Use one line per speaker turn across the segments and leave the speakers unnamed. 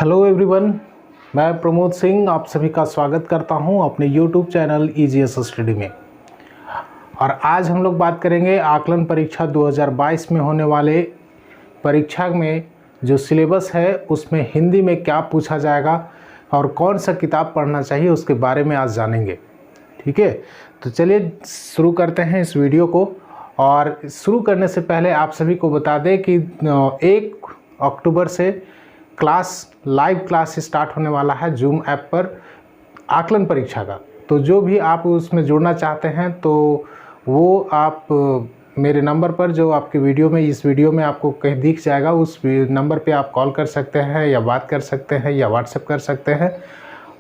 Hello everyone, मैं प्रमोद सिंह आप सभी का स्वागत करता हूं अपने यूट्यूब चैनल ईजीएस स्टडी में। और आज हम लोग बात करेंगे आकलन परीक्षा 2022 में होने वाले परीक्षा में जो सिलेबस है उसमें हिंदी में क्या पूछा जाएगा और कौन सा किताब पढ़ना चाहिए उसके बारे में आज जानेंगे। ठीक है, तो चलिए शुरू करते हैं इस वीडियो को। और शुरू करने से पहले आप सभी को बता दें कि 1 अक्टूबर से लाइव क्लास स्टार्ट होने वाला है जूम ऐप पर आकलन परीक्षा का। तो जो भी आप उसमें जुड़ना चाहते हैं तो वो आप मेरे नंबर पर जो आपके इस वीडियो में आपको कहीं दिख जाएगा उस नंबर पे आप कॉल कर सकते हैं या बात कर सकते हैं या व्हाट्सएप कर सकते हैं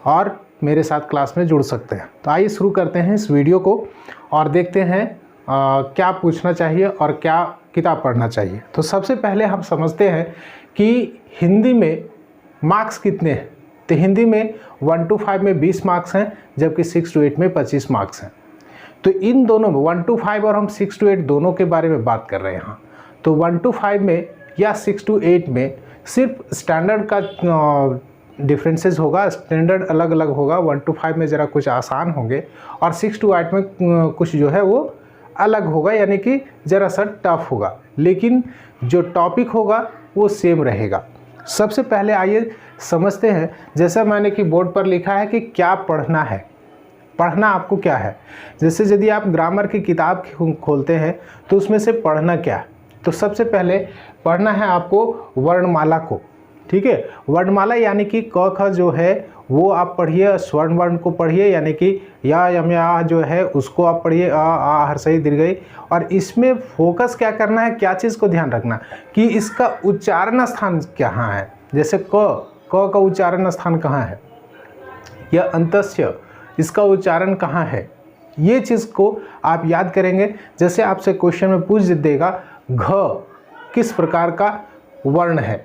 और मेरे साथ क्लास में जुड़ सकते हैं। तो आइए शुरू करते हैं इस वीडियो को और देखते हैं क्या पूछना चाहिए और क्या किताब पढ़ना चाहिए। तो सबसे पहले हम समझते हैं कि हिंदी में मार्क्स कितने हैं। तो हिंदी में 1 to 5 में 20 मार्क्स हैं, जबकि 6 to 8 में 25 मार्क्स हैं। तो इन दोनों में 1 to 5 और हम 6 to 8 दोनों के बारे में बात कर रहे हैं। तो 1 to 5 में या 6 to 8 में सिर्फ स्टैंडर्ड का डिफरेंसेस होगा, स्टैंडर्ड अलग अलग होगा। 1 to 5 में ज़रा कुछ आसान होंगे और 6 to 8 में कुछ जो है वो अलग होगा, यानी कि ज़रा सा टफ होगा, लेकिन जो टॉपिक होगा वो सेम रहेगा। सबसे पहले आइए समझते हैं, जैसा मैंने कि बोर्ड पर लिखा है कि क्या पढ़ना है। पढ़ना आपको क्या है, जैसे यदि आप ग्रामर की किताब खोलते हैं तो उसमें से पढ़ना क्या है। तो सबसे पहले पढ़ना है आपको वर्णमाला को। ठीक है, वर्णमाला यानी कि क ख जो है वो आप पढ़िए, स्वर्ण वर्ण को पढ़िए, यानी कि या यम या जो है उसको आप पढ़िए, आ हर्षई दीर्घई। और इसमें फोकस क्या करना है, क्या चीज़ को ध्यान रखना कि इसका उच्चारण स्थान कहाँ है। जैसे क का उच्चारण स्थान कहाँ है, या अंतस्य इसका उच्चारण कहाँ है, ये चीज़ को आप याद करेंगे। जैसे आपसे क्वेश्चन में पूछ देगा घ किस प्रकार का वर्ण है।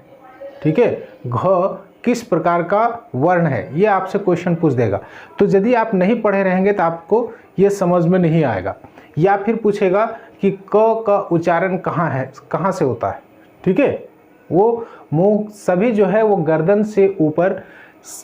ठीक है, घ किस प्रकार का वर्ण है, ये आपसे क्वेश्चन पूछ देगा। तो यदि आप नहीं पढ़े रहेंगे तो आपको ये समझ में नहीं आएगा। या फिर पूछेगा कि क का उच्चारण कहाँ है, कहाँ से होता है। ठीक है, वो मुंह सभी जो है वो गर्दन से ऊपर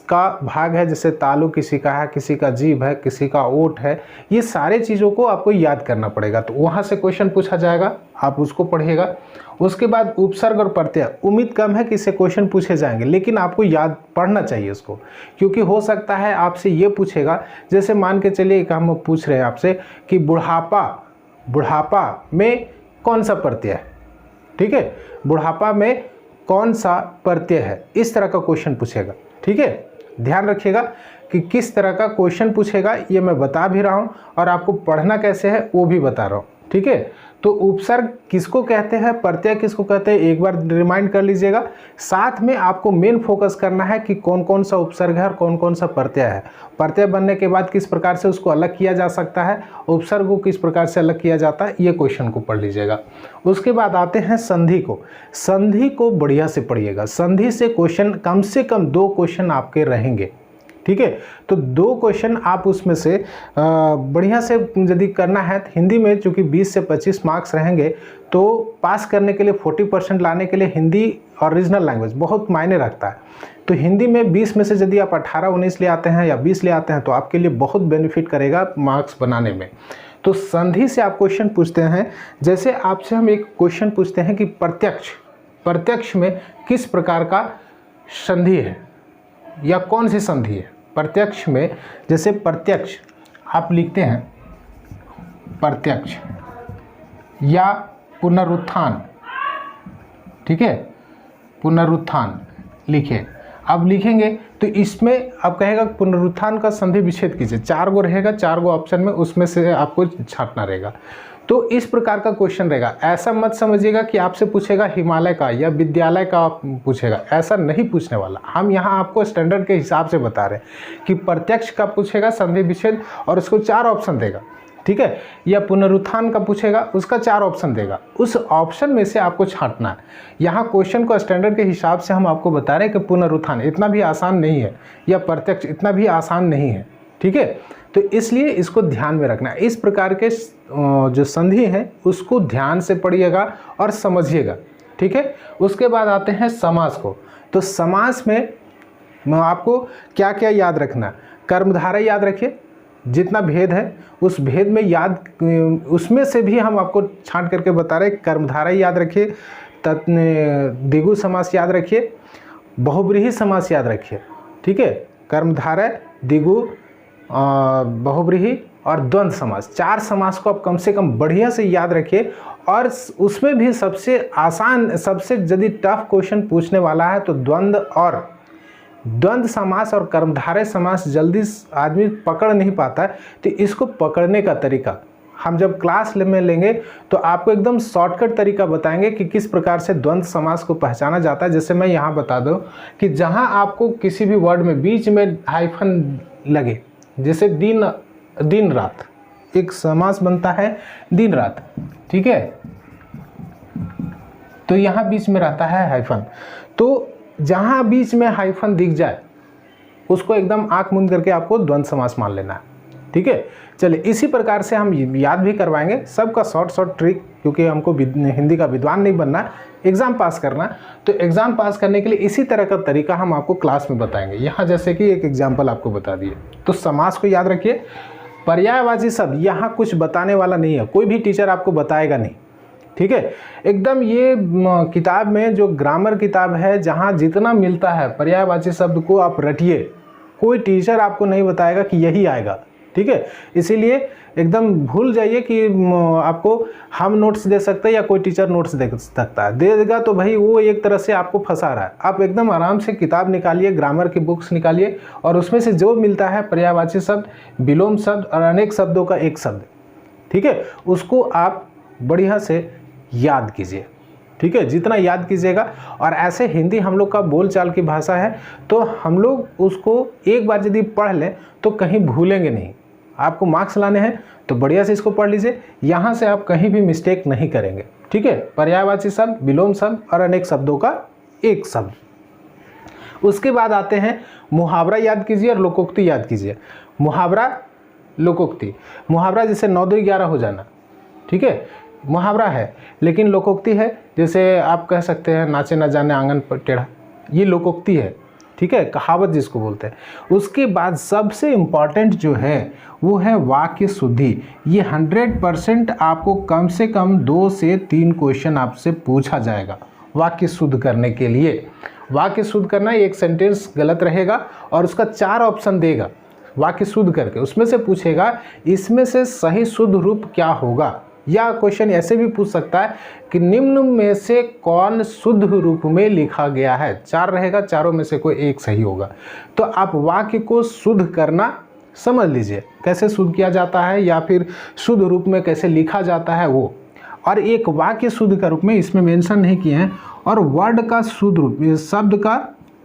का भाग है, जैसे तालु किसी का है, किसी का जीभ है, किसी का ओठ है। ये सारे चीज़ों को आपको याद करना पड़ेगा। तो वहाँ से क्वेश्चन पूछा जाएगा, आप उसको पढ़िएगा। उसके बाद उपसर्ग और प्रत्यय, उम्मीद कम है कि इससे क्वेश्चन पूछे जाएंगे, लेकिन आपको याद पढ़ना चाहिए उसको, क्योंकि हो सकता है आपसे ये पूछेगा। जैसे मान के चलिए हम पूछ रहे हैं आपसे कि बुढ़ापा में कौन सा प्रत्यय है। ठीक है, बुढ़ापा में कौन सा प्रत्यय है, इस तरह का क्वेश्चन पूछेगा। ठीक है, ध्यान रखिएगा कि किस तरह का क्वेश्चन पूछेगा, ये मैं बता भी रहा हूँ और आपको पढ़ना कैसे है वो भी बता रहा हूँ। ठीक है, तो उपसर्ग किसको कहते हैं, प्रत्यय किसको कहते हैं, एक बार रिमाइंड कर लीजिएगा। साथ में आपको मेन फोकस करना है कि कौन कौन सा उपसर्ग है और कौन कौन सा प्रत्यय है। प्रत्यय बनने के बाद किस प्रकार से उसको अलग किया जा सकता है, उपसर्ग को किस प्रकार से अलग किया जाता है, ये क्वेश्चन को पढ़ लीजिएगा। उसके बाद आते हैं संधि को। संधि को बढ़िया से पढ़िएगा। संधि से क्वेश्चन कम से कम 2 क्वेश्चन आपके रहेंगे। ठीक है, तो 2 क्वेश्चन आप उसमें से बढ़िया से यदि करना है। हिंदी में चूँकि 20 से 25 मार्क्स रहेंगे, तो पास करने के लिए 40% लाने के लिए हिंदी और रीजनल लैंग्वेज बहुत मायने रखता है। तो हिंदी में 20 में से यदि आप 18-19 ले आते हैं या 20 ले आते हैं तो आपके लिए बहुत बेनिफिट करेगा मार्क्स बनाने में। तो संधि से आप क्वेश्चन पूछते हैं। जैसे आपसे हम एक क्वेश्चन पूछते हैं कि प्रत्यक्ष में किस प्रकार का संधि है या कौन सी संधि है। प्रत्यक्ष में जैसे प्रत्यक्ष आप लिखते हैं प्रत्यक्ष या पुनरुत्थान। ठीक है, पुनरुत्थान लिखे। अब लिखेंगे तो इसमें अब कहेगा पुनरुत्थान का संधि विच्छेद कीजिए। 4 गो रहेगा, 4 गो ऑप्शन में, उसमें से आपको छांटना रहेगा। तो इस प्रकार का क्वेश्चन रहेगा। ऐसा मत समझिएगा कि आपसे पूछेगा हिमालय का या विद्यालय का पूछेगा, ऐसा नहीं पूछने वाला। हम यहाँ आपको स्टैंडर्ड के हिसाब से बता रहे हैं कि प्रत्यक्ष का पूछेगा संधि विच्छेद और उसको 4 ऑप्शन देगा। ठीक है, या पुनरुत्थान का पूछेगा, उसका 4 ऑप्शन देगा। उस ऑप्शन में से आपको छांटना है। यहाँ क्वेश्चन को स्टैंडर्ड के हिसाब से हम आपको बता रहे हैं कि पुनरुत्थान इतना भी आसान नहीं है या प्रत्यक्ष इतना भी आसान नहीं है। ठीक है, तो इसलिए इसको ध्यान में रखना है। इस प्रकार के जो संधि हैं उसको ध्यान से पढ़िएगा और समझिएगा। ठीक है, उसके बाद आते हैं समास को। तो समास में मैं आपको क्या क्या याद रखना, कर्मधारय याद रखिए, जितना भेद है उस भेद में याद, उसमें से भी हम आपको छांट करके बता रहे हैं। कर्मधारय याद रखिए, द्विगु समास याद रखिए, बहुब्रीहि समास याद रखिए, ठीक है। कर्मधारय, द्विगु, बहुब्रीहि और द्वंद्व समास, 4 समास को आप कम से कम बढ़िया से याद रखिए। और उसमें भी सबसे आसान, सबसे यदि टफ क्वेश्चन पूछने वाला है तो द्वंद्व समास और कर्मधारय समास जल्दी आदमी पकड़ नहीं पाता है। तो इसको पकड़ने का तरीका हम जब क्लास में लेंगे तो आपको एकदम शॉर्टकट तरीका बताएंगे कि किस प्रकार से द्वंद्व समास को पहचाना जाता है। जैसे मैं यहाँ बता दूँ कि जहाँ आपको किसी भी वर्ड में बीच में हाइफन लगे, जैसे दिन रात, एक समास बनता है दिन रात, ठीक है, तो यहाँ बीच में रहता है हाइफन। तो जहाँ बीच में हाइफन दिख जाए उसको एकदम आंख मूंद करके आपको द्वंद्व समास मान लेना है, ठीक है। चलिए इसी प्रकार से हम याद भी करवाएंगे, सबका शॉर्ट ट्रिक, क्योंकि हमको हिंदी का विद्वान नहीं बनना, एग्ज़ाम पास करना। तो एग्ज़ाम पास करने के लिए इसी तरह का तरीका हम आपको क्लास में बताएंगे। यहाँ जैसे कि एक एग्जाम्पल आपको बता दिए, तो समास को याद रखिए। पर्यायवाची शब्द यहाँ कुछ बताने वाला नहीं है, कोई भी टीचर आपको बताएगा नहीं, ठीक है। एकदम ये किताब में जो ग्रामर किताब है, जहाँ जितना मिलता है पर्यायवाची शब्द को आप रटिए, कोई टीचर आपको नहीं बताएगा कि यही आएगा, ठीक है। इसीलिए एकदम भूल जाइए कि आपको हम नोट्स दे सकते हैं या कोई टीचर नोट्स दे सकता है, दे देगा तो भाई वो एक तरह से आपको फंसा रहा है। आप एकदम आराम से किताब निकालिए, ग्रामर की बुक्स निकालिए, और उसमें से जो मिलता है पर्यायवाची शब्द, विलोम शब्द और अनेक शब्दों का एक शब्द, ठीक है, उसको आप बढ़िया से याद कीजिए, ठीक है। जितना याद कीजिएगा, और ऐसे हिंदी हम लोग का बोलचाल की भाषा है, तो हम लोग उसको एक बार यदि पढ़ लें तो कहीं भूलेंगे नहीं। आपको मार्क्स लाने हैं तो बढ़िया से इसको पढ़ लीजिए, यहाँ से आप कहीं भी मिस्टेक नहीं करेंगे, ठीक है। पर्यायवाची शब्द, विलोम शब्द और अनेक शब्दों का एक शब्द। उसके बाद आते हैं मुहावरा याद कीजिए और लोकोक्ति याद कीजिए। मुहावरा, लोकोक्ति। मुहावरा जैसे 9 2 11 हो जाना, ठीक है, मुहावरा है। लेकिन लोकोक्ति है, जैसे आप कह सकते हैं नाचे न जाने आंगन पर टेढ़ा, ये लोकोक्ति है, ठीक है, कहावत जिसको बोलते हैं। उसके बाद सबसे इम्पॉर्टेंट जो है वो है वाक्य शुद्धि। ये 100% आपको कम से कम 2 से 3 क्वेश्चन आपसे पूछा जाएगा वाक्य शुद्ध करने के लिए। वाक्य शुद्ध करना, एक सेंटेंस गलत रहेगा और उसका 4 ऑप्शन देगा वाक्य शुद्ध करके, उसमें से पूछेगा इसमें से सही शुद्ध रूप क्या होगा। या क्वेश्चन ऐसे भी पूछ सकता है कि निम्न में से कौन शुद्ध रूप में लिखा गया है। 4 रहेगा, चारों में से कोई एक सही होगा। तो आप वाक्य को शुद्ध करना समझ लीजिए, कैसे शुद्ध किया जाता है या फिर शुद्ध रूप में कैसे लिखा जाता है वो। और एक वाक्य शुद्ध का रूप में इसमें मेंशन नहीं किए हैं, और वर्ड का शुद्ध रूप, शब्द का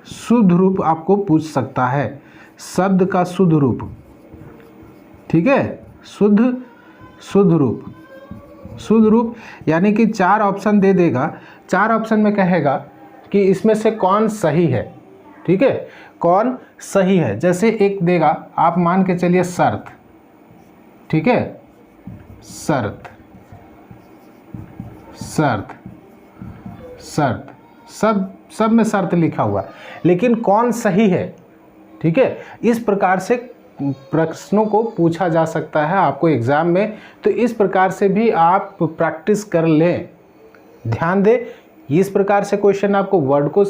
शुद्ध रूप आपको पूछ सकता है, शब्द का शुद्ध रूप, ठीक है, शुद्ध रूप। शुद्ध रूप यानी कि 4 ऑप्शन दे देगा, 4 ऑप्शन में कहेगा कि इसमें से कौन सही है, ठीक है, कौन सही है। जैसे एक देगा, आप मान के चलिए शर्त, ठीक है, शर्त, सब में शर्त लिखा हुआ, लेकिन कौन सही है, ठीक है। इस प्रकार से प्रश्नों को पूछा जा सकता है आपको एग्ज़ाम में। तो इस प्रकार से भी आप प्रैक्टिस कर लें, ध्यान दें। इस प्रकार से क्वेश्चन आपको वर्ड को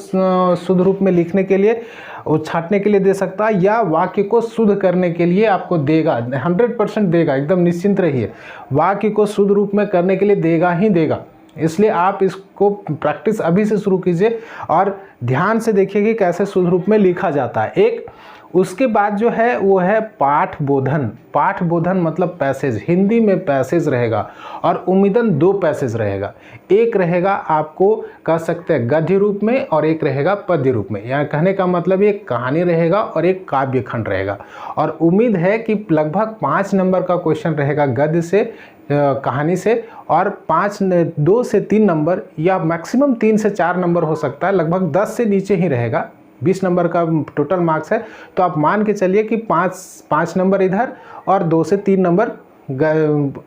शुद्ध रूप में लिखने के लिए और छांटने के लिए दे सकता है, या वाक्य को शुद्ध करने के लिए आपको देगा, 100% देगा, एकदम निश्चिंत रहिए। वाक्य को शुद्ध रूप में करने के लिए देगा ही देगा। इसलिए आप इसको प्रैक्टिस अभी से शुरू कीजिए और ध्यान से देखिए कि कैसे शुद्ध रूप में लिखा जाता है। एक उसके बाद जो है वो है पाठ बोधन। पाठ बोधन मतलब पैसेज, हिंदी में पैसेज रहेगा और उम्मीदन 2 पैसेज रहेगा। एक रहेगा आपको कह सकते हैं गद्य रूप में और एक रहेगा पद्य रूप में। यहाँ कहने का मतलब एक कहानी रहेगा और एक काव्य खंड रहेगा। और उम्मीद है कि लगभग 5 नंबर का क्वेश्चन रहेगा गद्य से, कहानी से, और 2 से 3 नंबर या मैक्सिमम 3 से 4 नंबर हो सकता है। लगभग 10 से नीचे ही रहेगा। 20 नंबर का टोटल मार्क्स है, तो आप मान के चलिए कि 5 नंबर इधर और 2 से 3 नंबर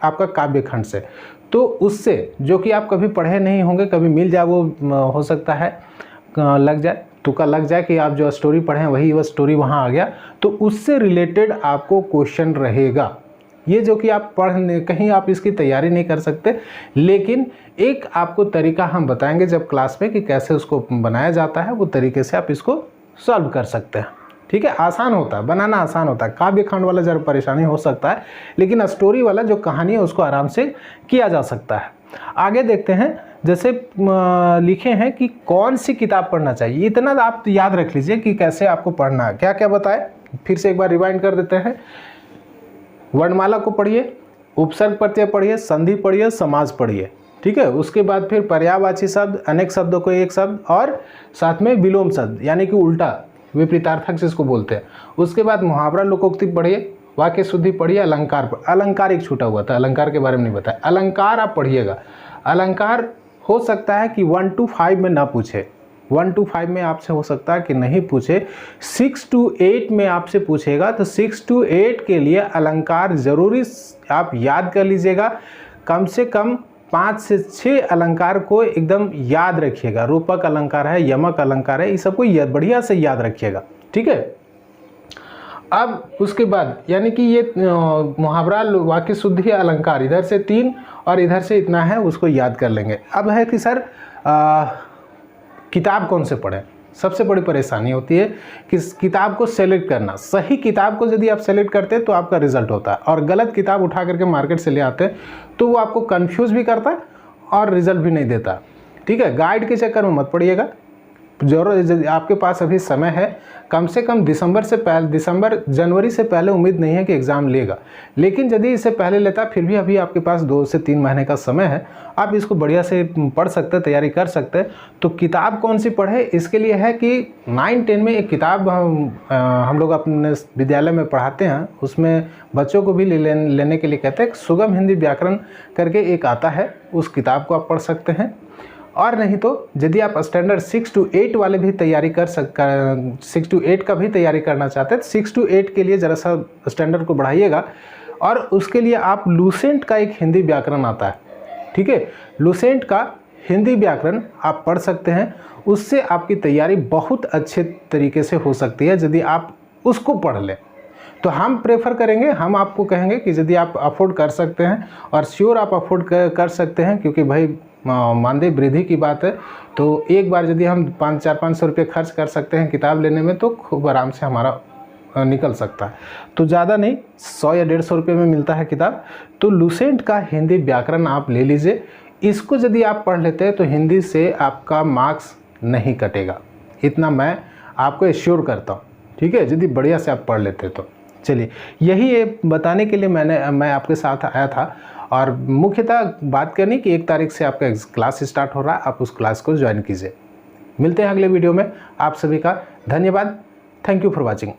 आपका काव्य खंड से। तो उससे जो कि आप कभी पढ़े नहीं होंगे, कभी मिल जाए वो हो सकता है, लग जाए, तुक्का लग जाए कि आप जो स्टोरी पढ़ें वही वो स्टोरी वहाँ आ गया, तो उससे रिलेटेड आपको क्वेश्चन रहेगा। ये जो कि आप कहीं आप इसकी तैयारी नहीं कर सकते, लेकिन एक आपको तरीका हम बताएंगे जब क्लास में कि कैसे उसको बनाया जाता है, वो तरीके से आप इसको सॉल्व कर सकते हैं। ठीक है, आसान होता है, बनाना आसान होता है। काव्य खंड वाला ज़रा परेशानी हो सकता है, लेकिन स्टोरी वाला जो कहानी है उसको आराम से किया जा सकता है। आगे देखते हैं, जैसे लिखे हैं कि कौन सी किताब पढ़ना चाहिए। इतना आप याद रख लीजिए कि कैसे आपको पढ़ना है, क्या क्या बताए, फिर से एक बार रिवाइंड कर देते हैं। वर्णमाला को पढ़िए, उपसर्ग प्रत्यय पढ़िए, संधि पढ़िए, समास पढ़िए। ठीक है, उसके बाद फिर पर्यायवाची शब्द, अनेक शब्दों को एक शब्द, और साथ में विलोम शब्द यानी कि उल्टा विपरीतार्थक जिसको बोलते हैं। उसके बाद मुहावरा लोकोक्ति पढ़िए, वाक्य शुद्धि पढ़िए, अलंकार अलंकार एक छूटा हुआ था, अलंकार के बारे में नहीं बताया। अलंकार आप पढ़िएगा। अलंकार हो सकता है कि 1 to 5 में ना पूछे, 1 to 5 में आपसे हो सकता है कि नहीं पूछे, 6 to 8 में आपसे पूछेगा। तो 6 to 8 के लिए अलंकार जरूरी आप याद कर लीजिएगा। कम से कम 5 से 6 अलंकार को एकदम याद रखिएगा। रूपक अलंकार है, यमक अलंकार है, ये सबको बढ़िया से याद रखिएगा। ठीक है, अब उसके बाद यानी कि ये मुहावरा वाक्य शुद्धि अलंकार इधर से 3 और इधर से इतना है, उसको याद कर लेंगे। अब है कि सर किताब कौन से पढ़ें। सबसे बड़ी परेशानी होती है कि किताब को सेलेक्ट करना। सही किताब को यदि आप सेलेक्ट करते हैं तो आपका रिजल्ट होता है, और गलत किताब उठा करके मार्केट से ले आते हैं तो वो आपको कंफ्यूज भी करता है और रिजल्ट भी नहीं देता। ठीक है, गाइड के चक्कर में मत पड़िएगा। जरूर आपके पास अभी समय है, कम से कम जनवरी से पहले उम्मीद नहीं है कि एग्ज़ाम लेगा, लेकिन यदि इससे पहले लेता फिर भी अभी आपके पास 2 से 3 महीने का समय है, आप इसको बढ़िया से पढ़ सकते हैं, तैयारी कर सकते हैं। तो किताब कौन सी पढ़े, इसके लिए है कि 9-10 में एक किताब हम लोग अपने विद्यालय में पढ़ाते हैं, उसमें बच्चों को भी लेने के लिए कहते हैं। सुगम हिंदी व्याकरण करके एक आता है, उस किताब को आप पढ़ सकते हैं। और नहीं तो यदि आप स्टैंडर्ड 6 to 8 वाले भी तैयारी 6 to 8 का भी तैयारी करना चाहते हैं, 6 to 8 के लिए ज़रा सा स्टैंडर्ड को बढ़ाइएगा। और उसके लिए आप लूसेंट का एक हिंदी व्याकरण आता है। ठीक है, लूसेंट का हिंदी व्याकरण आप पढ़ सकते हैं, उससे आपकी तैयारी बहुत अच्छे तरीके से हो सकती है यदि आप उसको पढ़ लें। तो हम प्रेफर करेंगे, हम आपको कहेंगे कि यदि आप अफोर्ड कर सकते हैं, और श्योर आप अफोर्ड कर सकते हैं, क्योंकि भाई मानदेय वृद्धि की बात है, तो एक बार यदि हम 400-500 रुपये खर्च कर सकते हैं किताब लेने में तो खूब आराम से हमारा निकल सकता है। तो ज़्यादा नहीं, 100 या 150 रुपये में मिलता है किताब। तो लूसेंट का हिंदी व्याकरण आप ले लीजिए। इसको यदि आप पढ़ लेते हैं तो हिंदी से आपका मार्क्स नहीं कटेगा, इतना मैं आपको एश्योर करता हूँ। ठीक है, यदि बढ़िया से आप पढ़ लेते तो। चलिए, यही बताने के लिए मैं आपके साथ आया था, और मुख्यतः बात करनी कि 1 तारीख से आपका क्लास स्टार्ट हो रहा है, आप उस क्लास को ज्वाइन कीजिए। मिलते हैं अगले वीडियो में। आप सभी का धन्यवाद। Thank you for watching.